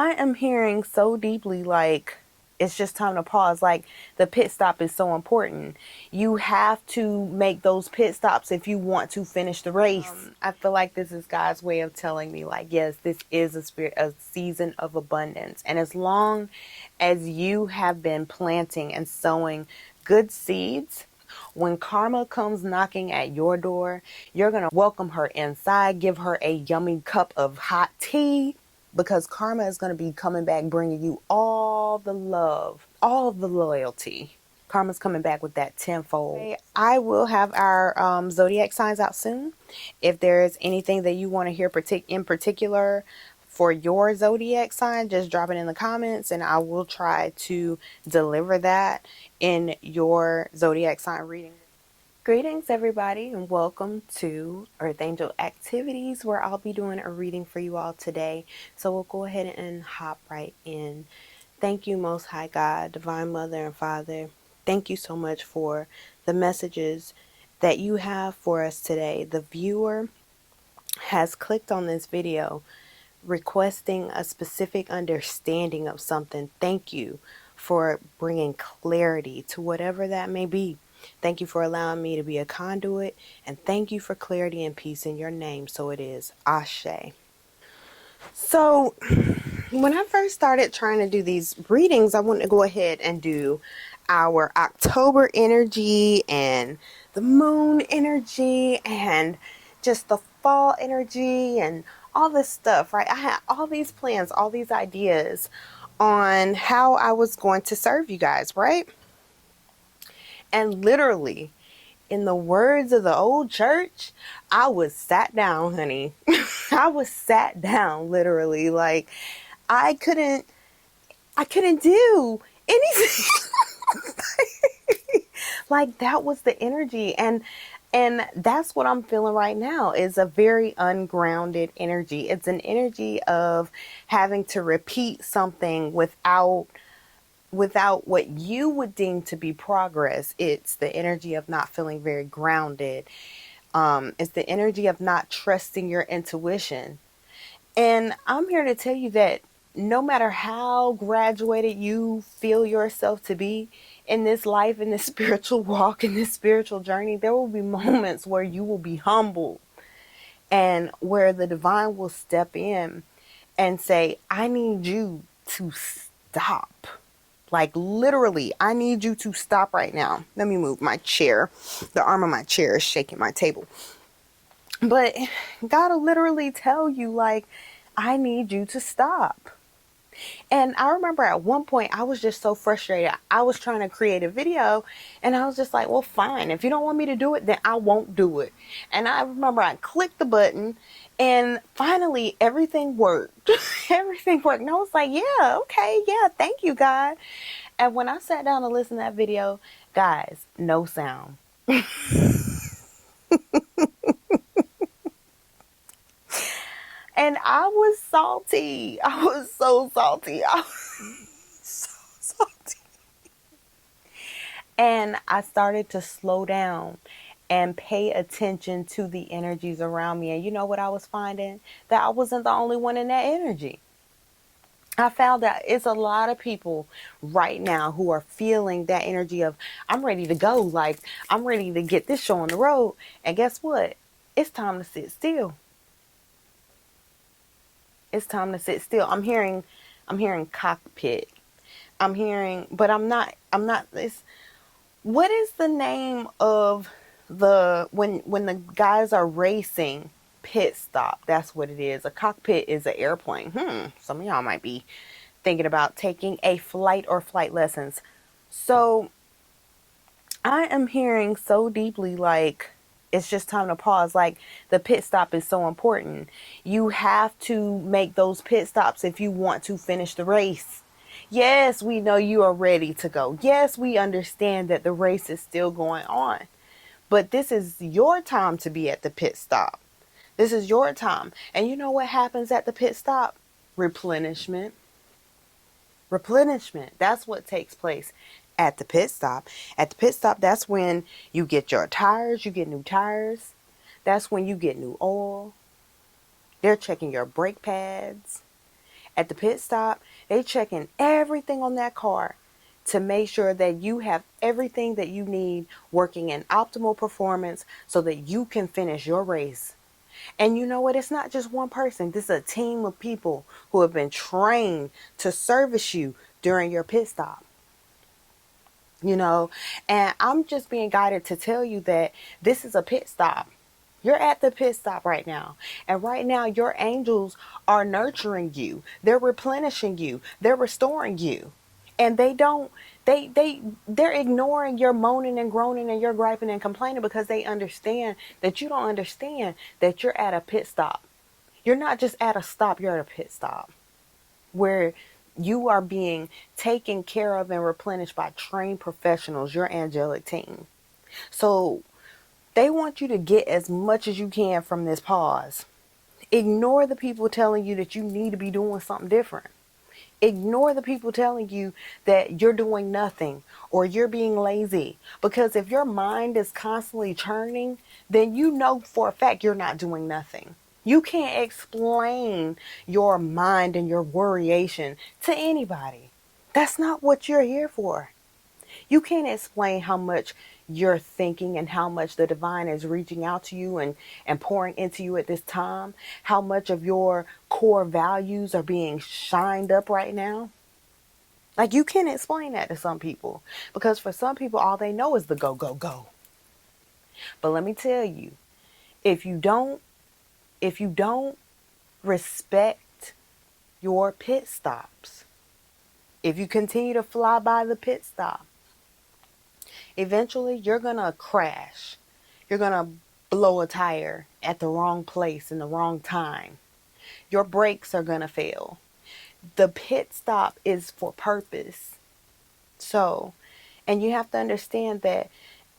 I am hearing so deeply like it's just time to pause. Like the pit stop is so important. You have to make those pit stops if you want to finish the race. I feel like this is God's way of telling me like, yes, this is a season of abundance. And as long as you have been planting and sowing good seeds, when karma comes knocking at your door, you're going to welcome her inside, give her a yummy cup of hot tea, because karma is going to be coming back, bringing you all the love, all the loyalty. Karma's coming back with that tenfold. I will have our zodiac signs out soon. If there's anything that you want to hear in particular for your zodiac sign, just drop it in the comments and I will try to deliver that in your zodiac sign reading. Greetings everybody and welcome to Earth Angel Activities, where I'll be doing a reading for you all today. So we'll go ahead and hop right in. Thank you, Most High God, Divine Mother and Father. Thank you so much for the messages that you have for us today. The viewer has clicked on this video requesting a specific understanding of something. Thank you for bringing clarity to whatever that may be. Thank you for allowing me to be a conduit, and thank you for clarity and peace in your name. So it is. Ashe. So when I first started trying to do these readings, I wanted to go ahead and do our October energy and the moon energy and just the fall energy and all this stuff, right? I had all these plans, all these ideas on how I was going to serve you guys, right? And literally, in the words of the old church, I was sat down, honey. I was sat down, literally. Like, I couldn't do anything. Like, that was the energy. And that's what I'm feeling right now, is a very ungrounded energy. It's an energy of having to repeat something without what you would deem to be progress. It's the energy of not feeling very grounded. It's the energy of not trusting your intuition. And I'm here to tell you that no matter how graduated you feel yourself to be in this life, in this spiritual walk, in this spiritual journey, there will be moments where you will be humbled and where the divine will step in and say, I need you to stop. Like, literally, I need you to stop right now. Let me move my chair. The arm of my chair is shaking my table. But God will literally tell you, like, I need you to stop. And I remember at one point, I was just so frustrated. I was trying to create a video and I was just like, well, fine. If you don't want me to do it, then I won't do it. And I remember I clicked the button and finally everything worked. Everything worked. And I was like, yeah, okay. Yeah. Thank you, God. And when I sat down to listen to that video, guys, no sound. And I was salty. I was so salty. I was so salty. And I started to slow down and pay attention to the energies around me. And you know what I was finding? That I wasn't the only one in that energy. I found that it's a lot of people right now who are feeling that energy of, I'm ready to go. Like, I'm ready to get this show on the road. And guess what? It's time to sit still. It's time to sit still. I'm hearing cockpit. But I'm not, what is the name of when the guys are racing? Pit stop. That's what it is. A cockpit is an airplane. Some of y'all might be thinking about taking a flight or flight lessons. So I am hearing so deeply like it's just time to pause. Like the pit stop is so important. You have to make those pit stops if you want to finish the race. Yes, we know you are ready to go. Yes, we understand that the race is still going on. But this is your time to be at the pit stop. This is your time. And you know what happens at the pit stop? Replenishment. Replenishment. That's what takes place at the pit stop. At the pit stop, that's when you get your tires. You get new tires. That's when you get new oil. They're checking your brake pads. At the pit stop, they checking everything on that car to make sure that you have everything that you need working in optimal performance so that you can finish your race. And you know what? It's not just one person. This is a team of people who have been trained to service you during your pit stop. You know, and I'm just being guided to tell you that this is a pit stop. You're at the pit stop right now. And right now, your angels are nurturing you. They're replenishing you. They're restoring you. And they're ignoring your moaning and groaning and your griping and complaining because they understand that you don't understand that you're at a pit stop. You're not just at a stop, you're at a pit stop where you are being taken care of and replenished by trained professionals, your angelic team. So they want you to get as much as you can from this pause. Ignore the people telling you that you need to be doing something different. Ignore the people telling you that you're doing nothing or you're being lazy. Because if your mind is constantly churning, then you know for a fact you're not doing nothing. You can't explain your mind and your worryation to anybody. That's not what you're here for. You can't explain how much you're thinking and how much the divine is reaching out to you and pouring into you at this time. How much of your core values are being shined up right now. Like, you can't explain that to some people because for some people, all they know is the go, go, go. But let me tell you, if you don't respect your pit stops, if you continue to fly by the pit stop, eventually you're going to crash. You're going to blow a tire at the wrong place in the wrong time. Your brakes are going to fail. The pit stop is for purpose. So, and you have to understand that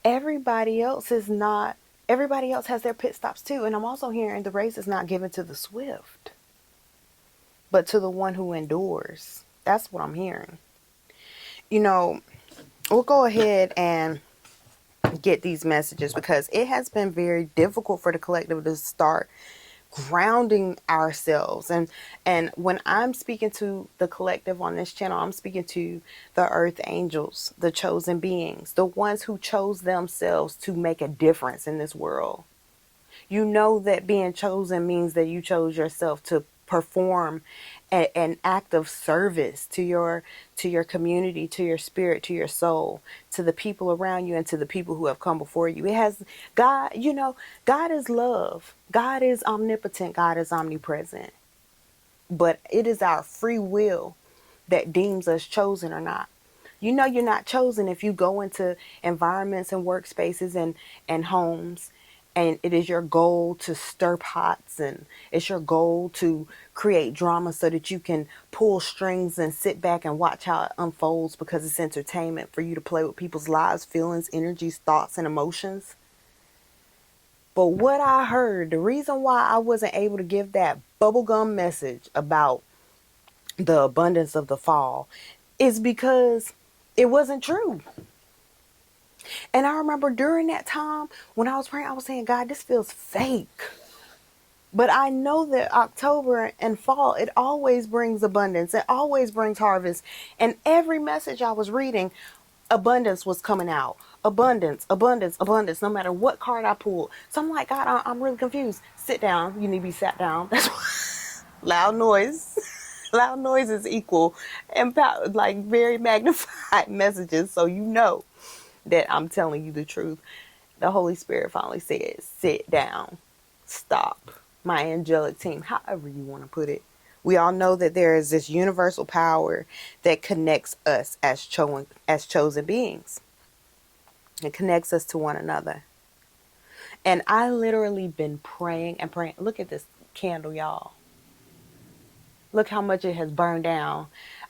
everybody else has their pit stops too. And I'm also hearing the race is not given to the swift, but to the one who endures. That's what I'm hearing. You know, we'll go ahead and get these messages because it has been very difficult for the collective to start grounding ourselves. And when I'm speaking to the collective on this channel, I'm speaking to the earth angels, the chosen beings, the ones who chose themselves to make a difference in this world. You know that being chosen means that you chose yourself to perform an act of service to your community, to your spirit, to your soul, to the people around you, and to the people who have come before you. It has God, you know, God is love. God is omnipotent. God is omnipresent. But it is our free will that deems us chosen or not. You know you're not chosen if you go into environments and workspaces and homes, and it is your goal to stir pots, and it's your goal to create drama so that you can pull strings and sit back and watch how it unfolds because it's entertainment for you to play with people's lives, feelings, energies, thoughts, and emotions. But what I heard, the reason why I wasn't able to give that bubblegum message about the abundance of the fall is because it wasn't true. And I remember during that time when I was praying, I was saying, God, this feels fake. But I know that October and fall, it always brings abundance. It always brings harvest. And every message I was reading, abundance was coming out. Abundance, abundance, abundance, no matter what card I pulled. So I'm like, God, I'm really confused. Sit down. You need to be sat down. That's loud noise. Loud noise is equal and like very magnified messages. So you know that I'm telling you the truth. The Holy Spirit finally said, sit down, stop. My angelic team, however you want to put it. We all know that there is this universal power that connects us as chosen beings. It connects us to one another. And I literally been praying and praying. Look at this candle, y'all. Look how much it has burned down.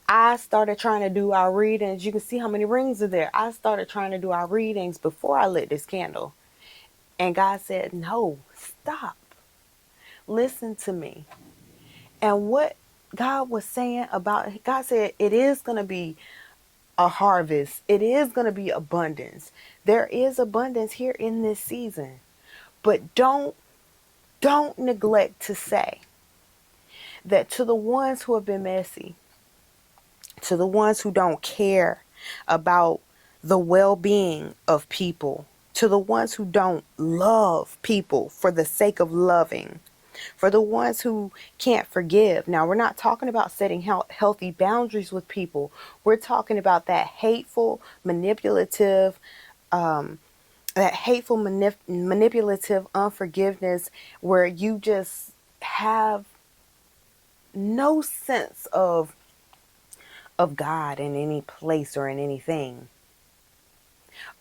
I started trying to do our readings. You can see how many rings are there. I started trying to do our readings before I lit this candle. And God said, no, stop. Listen to me. And what God was saying about, God said, it is going to be a harvest. It is going to be abundance. There is abundance here in this season. But don't neglect to say that to the ones who have been messy, to the ones who don't care about the well-being of people, to the ones who don't love people for the sake of loving, for the ones who can't forgive. Now, we're not talking about setting healthy boundaries with people. We're talking about that hateful, manipulative, manipulative unforgiveness where you just have no sense of God in any place or in anything,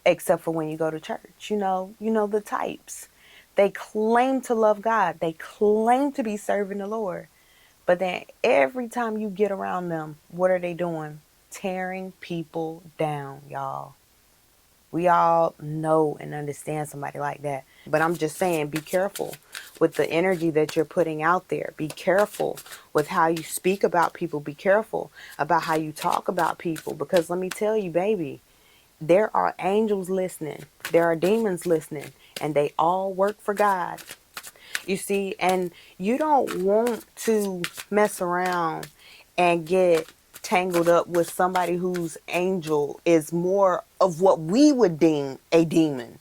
except for when you go to church. You know the types. They claim to love God. They claim to be serving the Lord. But then every time you get around them, what are they doing? Tearing people down, y'all. We all know and understand somebody like that. But I'm just saying, be careful with the energy that you're putting out there. Be careful with how you speak about people. Be careful about how you talk about people. Because let me tell you, baby, there are angels listening. There are demons listening. And they all work for God. You see, and you don't want to mess around and get tangled up with somebody whose angel is more of what we would deem a demon,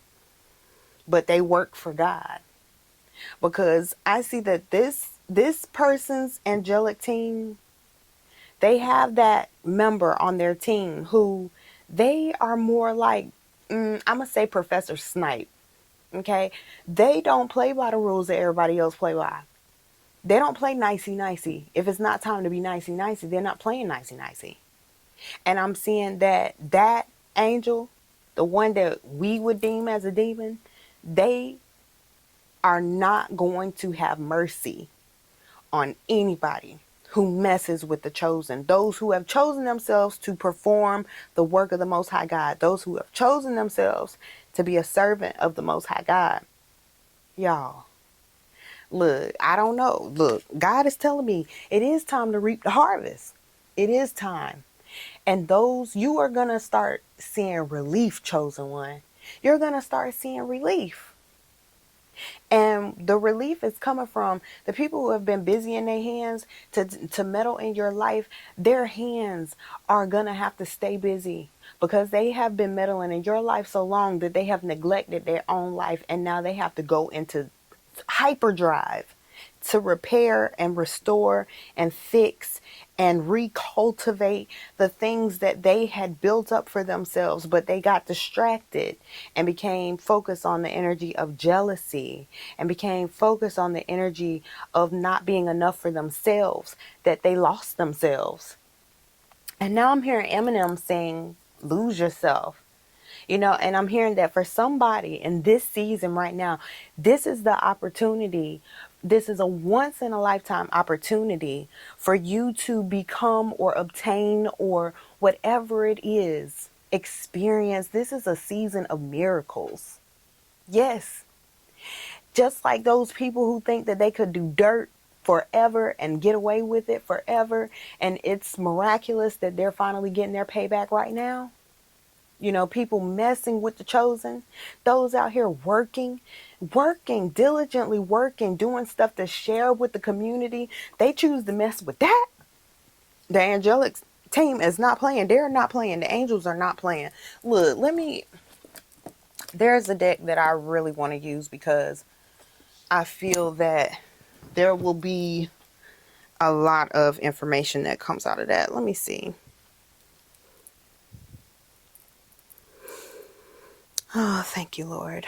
but they work for God. Because I see that this person's angelic team, they have that member on their team who they are more like, I'm gonna say Professor Snipe. Okay, they don't play by the rules that everybody else play by. They don't play nicey nicey. If it's not time to be nicey nicey, they're not playing nicey nicey. And I'm seeing that angel, the one that we would deem as a demon, they are not going to have mercy on anybody who messes with the chosen. Those who have chosen themselves to perform the work of the Most High God. Those who have chosen themselves to be a servant of the Most High God. Y'all, look, I don't know. Look, God is telling me it is time to reap the harvest. It is time. And those, you are going to start seeing relief, chosen one. You're going to start seeing relief. And the relief is coming from the people who have been busy in their hands to meddle in your life. Their hands are going to have to stay busy because they have been meddling in your life so long that they have neglected their own life. And now they have to go into hyperdrive to repair and restore and fix and recultivate the things that they had built up for themselves, but they got distracted and became focused on the energy of jealousy and became focused on the energy of not being enough for themselves, that they lost themselves. And now I'm hearing Eminem saying, lose yourself. And I'm hearing that for somebody in this season right now, this is the opportunity. This is a once in a lifetime opportunity for you to become or obtain or whatever it is, experience. This is a season of miracles. Yes. Just like those people who think that they could do dirt forever and get away with it forever. And it's miraculous that they're finally getting their payback right now. People messing with the chosen, those out here working, diligently working, doing stuff to share with the community. They choose to mess with that. The angelic team is not playing. They're not playing. The angels are not playing. Look, there's a deck that I really want to use because I feel that there will be a lot of information that comes out of that. Let me see. Oh, thank you, Lord.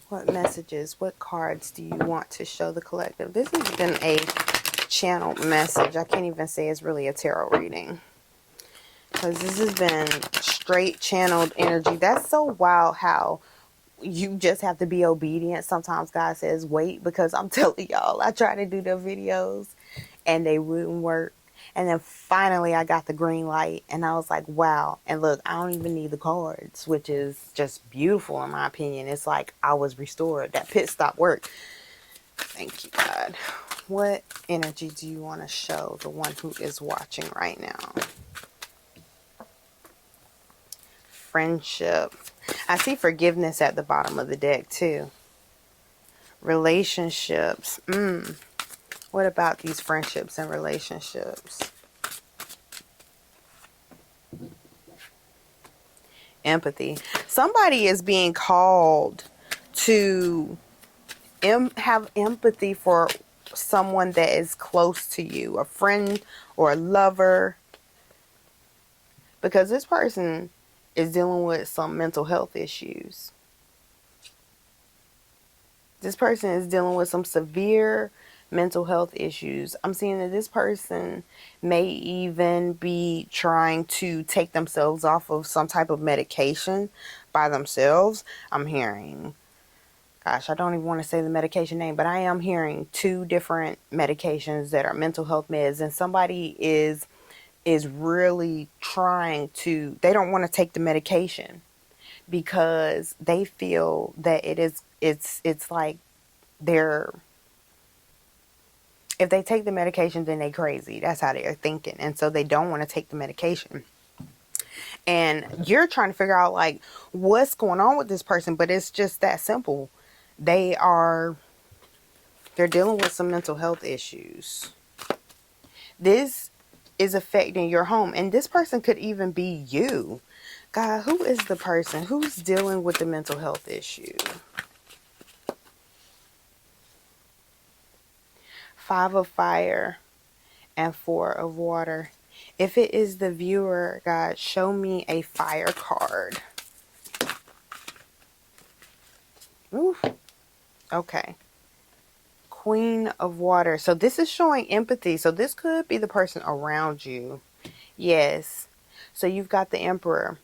What messages, what cards do you want to show the collective? This has been a channeled message. I can't even say it's really a tarot reading, because this has been straight channeled energy. That's so wild how you just have to be obedient. Sometimes God says wait, because I'm telling y'all, I try to do the videos and they wouldn't work. And then finally I got the green light and I was like, wow. And look, I don't even need the cards, which is just beautiful in my opinion. It's like I was restored. That pit stop worked. Thank you, God. What energy do you want to show the one who is watching right now? Friendship. I see forgiveness at the bottom of the deck too. Relationships. What about these friendships and relationships? Empathy. Somebody is being called to have empathy for someone that is close to you, a friend or a lover, because this person is dealing with some mental health issues. This person is dealing with some severe mental health issues. I'm seeing that this person may even be trying to take themselves off of some type of medication by themselves. I'm hearing, gosh, I don't even want to say the medication name, but I am hearing 2 different medications that are mental health meds, and somebody is really trying to, they don't want to take the medication because they feel that it's like they're, if they take the medication, then they crazy. That's how they're thinking. And so they don't want to take the medication. And you're trying to figure out like what's going on with this person, but it's just that simple. They're dealing with some mental health issues. This is affecting your home, and this person could even be you. God, who is the person who's dealing with the mental health issue? 5 of fire and 4 of water. If it is the viewer, God, show me a fire card. Ooh. Okay. Queen of water. So this is showing empathy. So this could be the person around you. Yes. So you've got the emperor.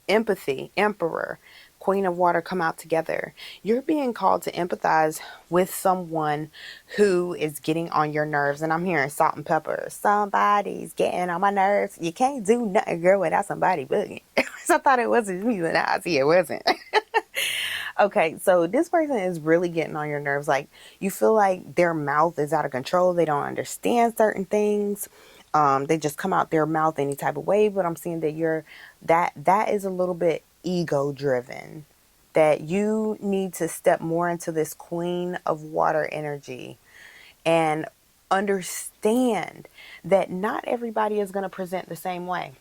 Empathy, emperor, queen of water come out together. You're being called to empathize with someone who is getting on your nerves. And I'm hearing salt and pepper. Somebody's getting on my nerves. You can't do nothing, girl, without somebody bugging. So I thought it wasn't me, but now I see it wasn't. Okay, so this person is really getting on your nerves. Like, you feel like their mouth is out of control. They don't understand certain things. They just come out their mouth any type of way. But I'm seeing that that is a little bit ego driven. That you need to step more into this queen of water energy and understand that not everybody is going to present the same way.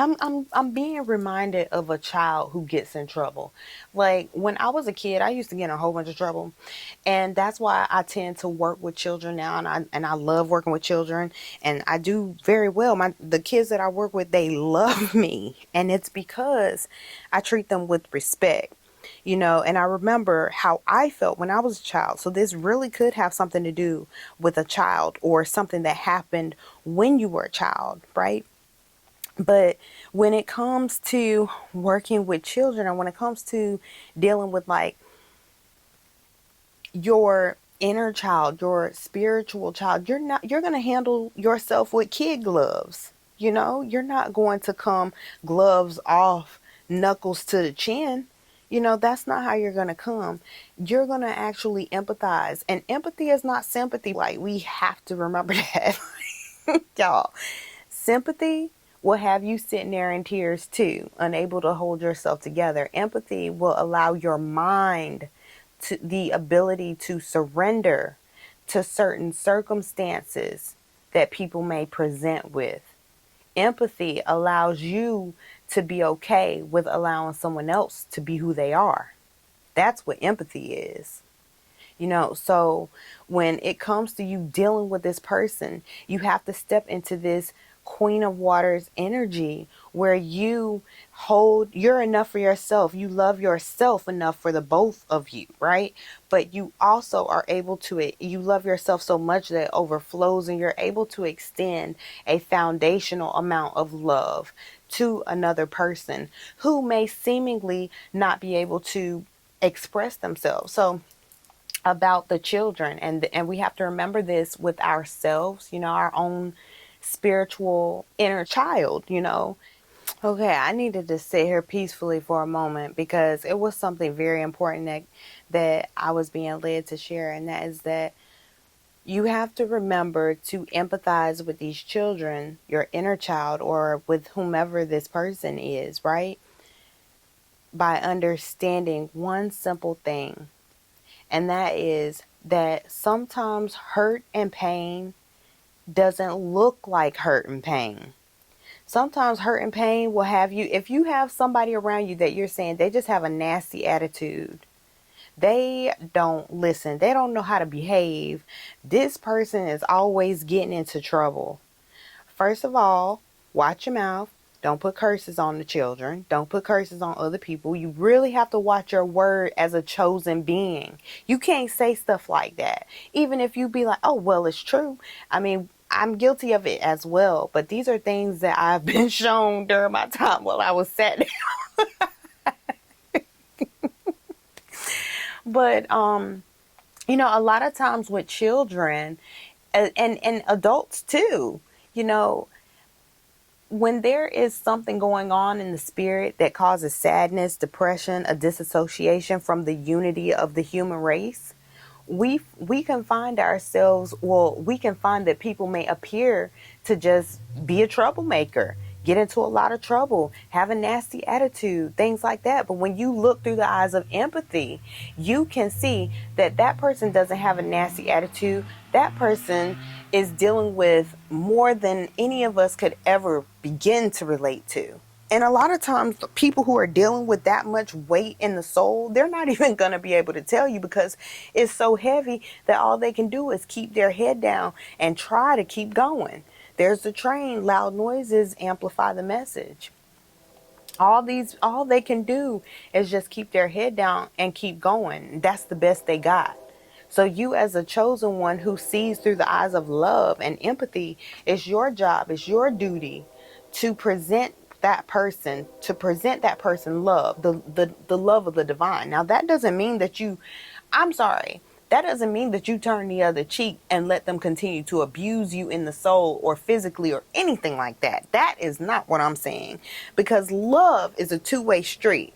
I'm being reminded of a child who gets in trouble. Like when I was a kid, I used to get in a whole bunch of trouble. And that's why I tend to work with children now, and I love working with children, and I do very well. The kids that I work with, they love me, and it's because I treat them with respect. And I remember how I felt when I was a child. So this really could have something to do with a child or something that happened when you were a child, right? But when it comes to working with children, and when it comes to dealing with like your inner child, your spiritual child, you're going to handle yourself with kid gloves. You're not going to come gloves off, knuckles to the chin. That's not how you're going to come. You're going to actually empathize. And empathy is not sympathy. Like, we have to remember that. Y'all, sympathy will have you sitting there in tears too, unable to hold yourself together. Empathy will allow your mind to the ability to surrender to certain circumstances that people may present with. Empathy allows you to be okay with allowing someone else to be who they are. That's what empathy is. So when it comes to you dealing with this person, you have to step into this Queen of Waters energy where you're enough for yourself. You love yourself enough for the both of you, right? But you also are able to, you love yourself so much that it overflows, and you're able to extend a foundational amount of love to another person who may seemingly not be able to express themselves. So about the children, and we have to remember this with ourselves, our own spiritual inner child. Okay, I needed to sit here peacefully for a moment because it was something very important that I was being led to share, and that is that you have to remember to empathize with these children, your inner child, or with whomever this person is, right? By understanding one simple thing, and that is that sometimes hurt and pain doesn't look like hurt and pain. Sometimes hurt and pain will have you, if you have somebody around you that you're saying they just have a nasty attitude, they don't listen, they don't know how to behave, this person is always getting into trouble. First of all, watch your mouth. Don't put curses on the children. Don't put curses on other people. You really have to watch your word as a chosen being. You can't say stuff like that. Even if you be like, oh, well, it's true. I mean, I'm guilty of it as well. But these are things that I've been shown during my time while I was sat down. But, a lot of times with children and adults too, you know, when there is something going on in the spirit that causes sadness, depression, a disassociation from the unity of the human race, we can find ourselves, well, we can find that people may appear to just be a troublemaker, get into a lot of trouble, have a nasty attitude, things like that. But when you look through the eyes of empathy, you can see that that person doesn't have a nasty attitude. That person is dealing with more than any of us could ever begin to relate to. And a lot of times, people who are dealing with that much weight in the soul, they're not even going to be able to tell you because it's so heavy that all they can do is keep their head down and try to keep going. There's the train, loud noises amplify the message. All they can do is just keep their head down and keep going. That's the best they got. So you, as a chosen one who sees through the eyes of love and empathy, it's your job, it's your duty to present that person love, the love of the divine. Now that doesn't mean that that doesn't mean that you turn the other cheek and let them continue to abuse you in the soul or physically or anything like that. That is not what I'm saying, because love is a two-way street.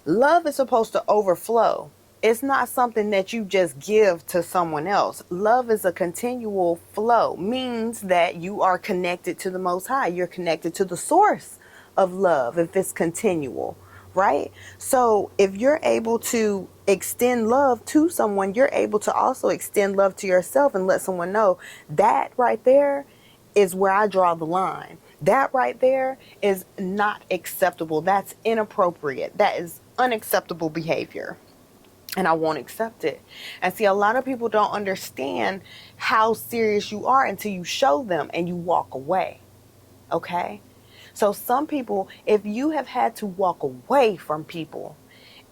Love is supposed to overflow. It's not something that you just give to someone else. Love is a continual flow, means that you are connected to the Most High. You're connected to the source of love if it's continual, right? So if you're able to extend love to someone, you're able to also extend love to yourself and let someone know that right there is where I draw the line. That right there is not acceptable. That's inappropriate. That is unacceptable behavior. And I won't accept it. And see, a lot of people don't understand how serious you are until you show them and you walk away. Okay? So some people, if you have had to walk away from people,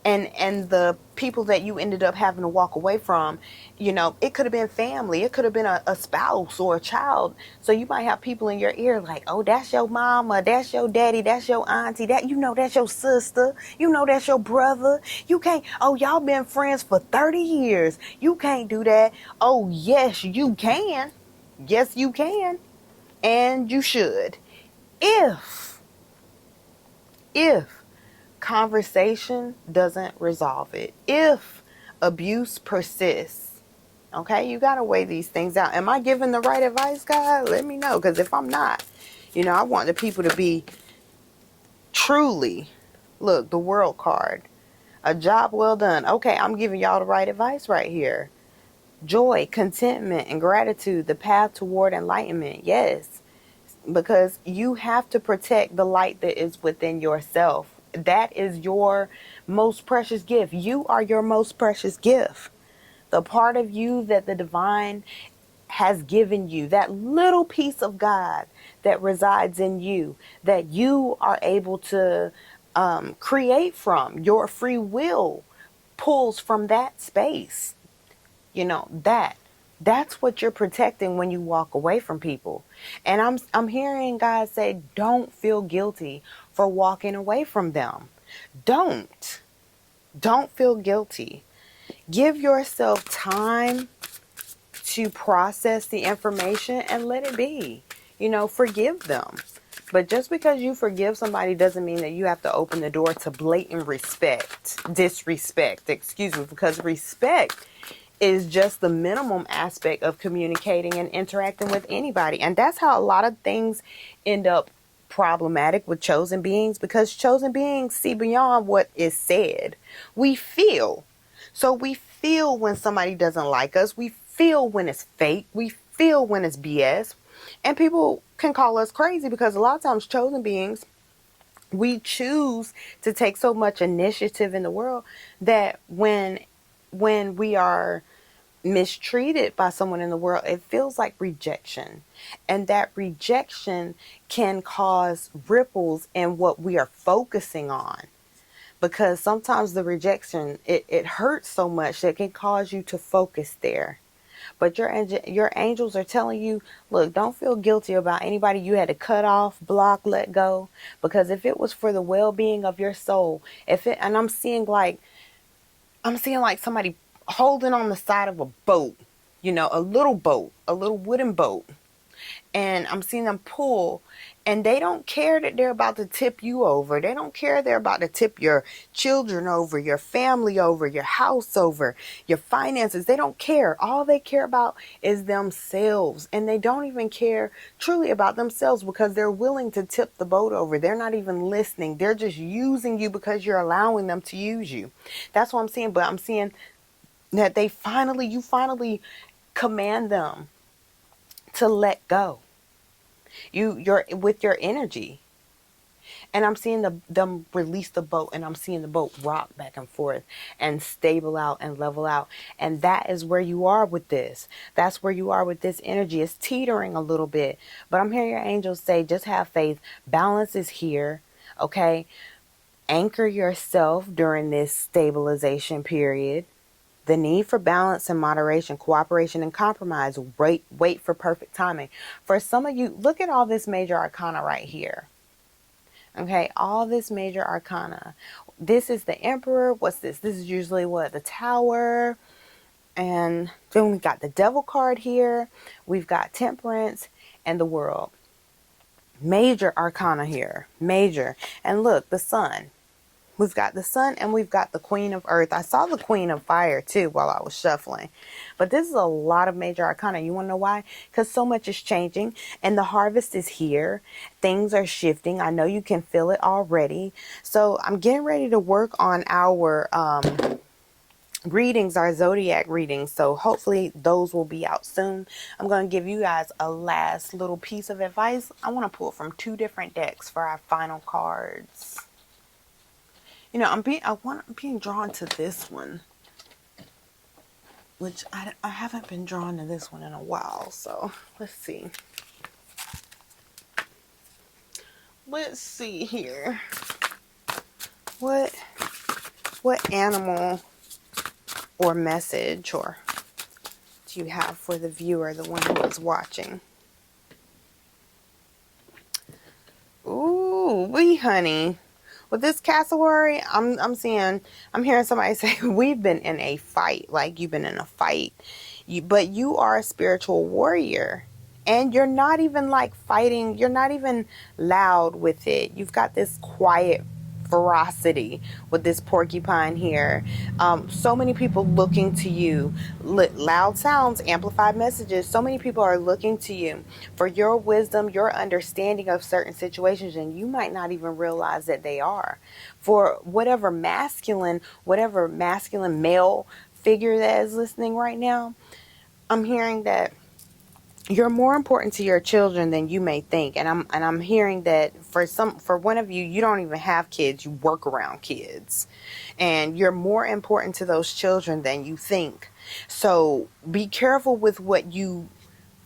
and the people that you ended up having to walk away from, it could have been family, it could have been a spouse or a child. So you might have people in your ear like, oh, that's your mama, that's your daddy, that's your auntie, that's your sister, that's your brother. You can't, oh, y'all been friends for 30 years. You can't do that. Oh, yes, you can. Yes, you can. And you should. If conversation doesn't resolve it, if abuse persists, okay, you got to weigh these things out. Am I giving the right advice, God? Let me know, because if I'm not, I want the people to be truly, look, the world card, a job well done. Okay, I'm giving y'all the right advice right here. Joy, contentment, and gratitude, the path toward enlightenment. Yes, because you have to protect the light that is within yourself. That is your most precious gift. You are your most precious gift. The part of you that the divine has given you, that little piece of God that resides in you, that you are able to create from. Your free will pulls from that space. That's what you're protecting when you walk away from people. And I'm hearing God say, don't feel guilty for walking away from them. Don't feel guilty. Give yourself time to process the information and let it be. Forgive them. But just because you forgive somebody doesn't mean that you have to open the door to blatant disrespect, because respect is just the minimum aspect of communicating and interacting with anybody. And that's how a lot of things end up problematic with chosen beings, because chosen beings see beyond what is said. We feel. So we feel when somebody doesn't like us. We feel when it's fake. We feel when it's BS. And people can call us crazy because a lot of times chosen beings, we choose to take so much initiative in the world that when we are mistreated by someone in the world, it feels like rejection. And that rejection can cause ripples in what we are focusing on. Because sometimes the rejection, it hurts so much that it can cause you to focus there. But your angels are telling you, look, don't feel guilty about anybody you had to cut off, block, let go. Because if it was for the well-being of your soul, and I'm seeing like somebody holding on the side of a boat, a little wooden boat. And I'm seeing them pull, and they don't care that they're about to tip you over. They don't care they're about to tip your children over, your family over, your house over, your finances. They don't care. All they care about is themselves. And they don't even care truly about themselves because they're willing to tip the boat over. They're not even listening. They're just using you because you're allowing them to use you. That's what I'm seeing. But I'm seeing that you finally command them to let go. You're with your energy. And I'm seeing them release the boat, and I'm seeing the boat rock back and forth and stable out and level out. And that is where you are with this. That's where you are with this energy. It's teetering a little bit, but I'm hearing your angels say, just have faith. Balance is here. Okay. Anchor yourself during this stabilization period. The need for balance and moderation, cooperation and compromise. Wait for perfect timing. For some of you, look at all this major arcana right here. Okay, all this major arcana. This is the Emperor. What's this? This is usually what? The Tower. And then we got the Devil card here. We've got Temperance and the World. Major arcana here. Major. And look, the Sun. We've got the Sun and we've got the Queen of Earth. I saw the Queen of Fire too while I was shuffling. But this is a lot of major arcana. You want to know why? Because so much is changing and the harvest is here. Things are shifting. I know you can feel it already. So I'm getting ready to work on our readings, our zodiac readings. So hopefully those will be out soon. I'm going to give you guys a last little piece of advice. I want to pull from 2 different decks for our final cards. I'm being drawn to this one, which I haven't been drawn to this one in a while. So let's see. Let's see here. What animal or message or do you have for the viewer, the one who is watching? Ooh, honey. With this cassowary, I'm hearing somebody say, we've been in a fight. Like, you've been in a fight. But you are a spiritual warrior. And you're not even like fighting. You're not even loud with it. You've got this quiet ferocity with this porcupine here. So many people looking to you. Loud sounds, amplified messages. So many people are looking to you for your wisdom, your understanding of certain situations, and you might not even realize that they are. For whatever masculine male figure that is listening right now, I'm hearing that you're more important to your children than you may think. And I'm hearing that for one of you, you don't even have kids, you work around kids. And you're more important to those children than you think. So be careful with what you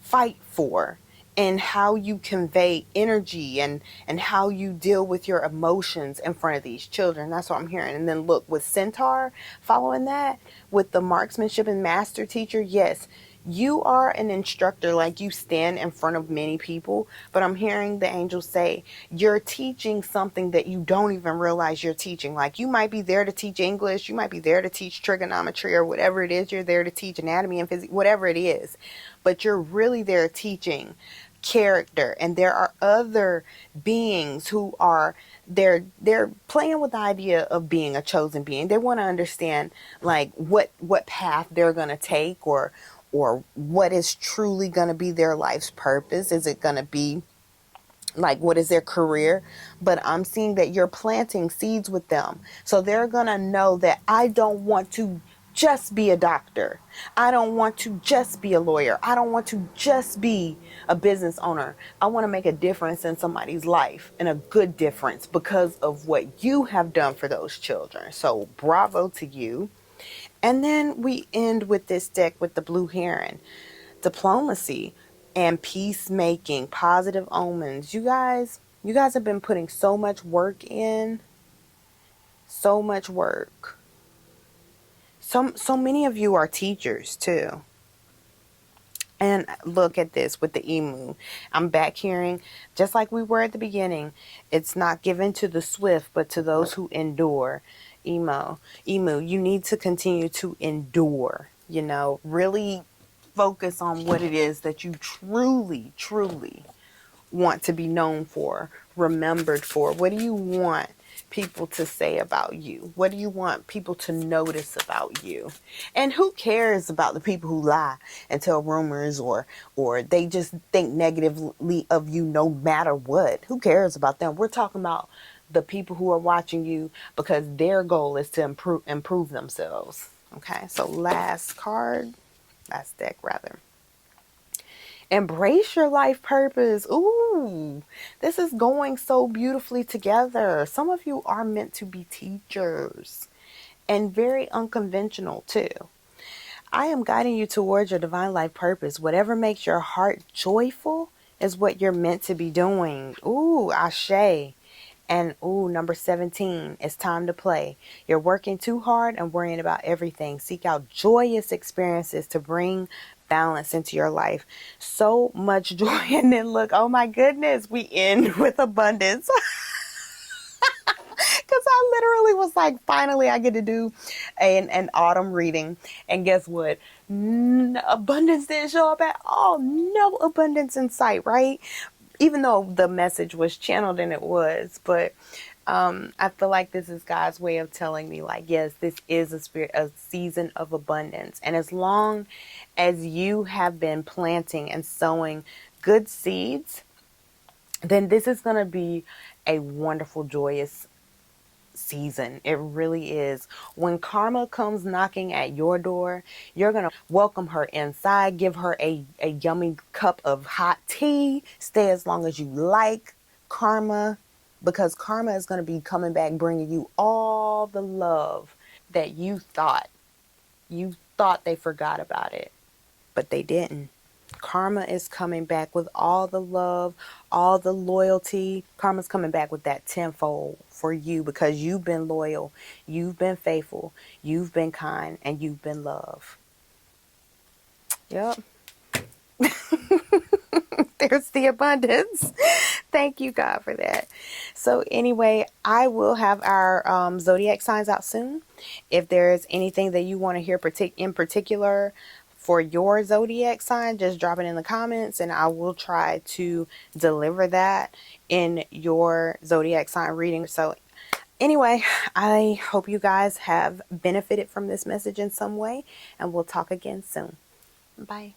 fight for and how you convey energy and how you deal with your emotions in front of these children. That's what I'm hearing. And then look, with Centaur following that, with the marksmanship and master teacher, yes, you are an instructor, like you stand in front of many people, but I'm hearing the angels say you're teaching something that you don't even realize you're teaching. Like, you might be there to teach English, you might be there to teach trigonometry or whatever it is you're there to teach, anatomy and physics, whatever it is, but you're really there teaching character. And there are other beings who are they're playing with the idea of being a chosen being. They want to understand like what path they're going to take, or what is truly going to be their life's purpose. Is it going to be like, what is their career? But I'm seeing that you're planting seeds with them. So they're going to know that I don't want to just be a doctor. I don't want to just be a lawyer. I don't want to just be a business owner. I want to make a difference in somebody's life, and a good difference, because of what you have done for those children. So bravo to you. And then we end with this deck with the blue heron. Diplomacy and peacemaking, positive omens. You guys have been putting so much work in, so much work. So many of you are teachers too. And look at this with the emu. I'm back hearing, just like we were at the beginning, it's not given to the swift, but to those who endure. Emu, you need to continue to endure, really focus on what it is that you truly, truly want to be known for, remembered for. What do you want people to say about you? What do you want people to notice about you? And who cares about the people who lie and tell rumors, or they just think negatively of you no matter what? Who cares about them? We're talking about the people who are watching you because their goal is to improve themselves. Okay, so last deck rather. Embrace your life purpose. Ooh, this is going so beautifully together. Some of you are meant to be teachers, and very unconventional too. I am guiding you towards your divine life purpose. Whatever makes your heart joyful is what you're meant to be doing. Ooh, ashe. And number 17, it's time to play. You're working too hard and worrying about everything. Seek out joyous experiences to bring balance into your life. So much joy. And then look, oh my goodness, we end with abundance. Because I literally was like, finally I get to do an autumn reading. And guess what? Abundance didn't show up at all. No abundance in sight, right? Even though the message was channeled, and it was, but I feel like this is God's way of telling me, like, yes, this is a season of abundance. And as long as you have been planting and sowing good seeds, then this is going to be a wonderful, joyous season. It really is. When karma comes knocking at your door, you're going to welcome her inside, give her a yummy cup of hot tea, stay as long as you like, karma, because karma is going to be coming back bringing you all the love that you thought they forgot about it, but they didn't. Karma is coming back with all the love, all the loyalty. Karma's coming back with that tenfold for you, because you've been loyal, you've been faithful, you've been kind, and you've been love. Yep. There's the abundance. Thank you, God, for that. So anyway, I will have our zodiac signs out soon. If there's anything that you want to hear in particular for your zodiac sign, just drop it in the comments, and I will try to deliver that in your zodiac sign reading. So anyway, I hope you guys have benefited from this message in some way, and we'll talk again soon. Bye.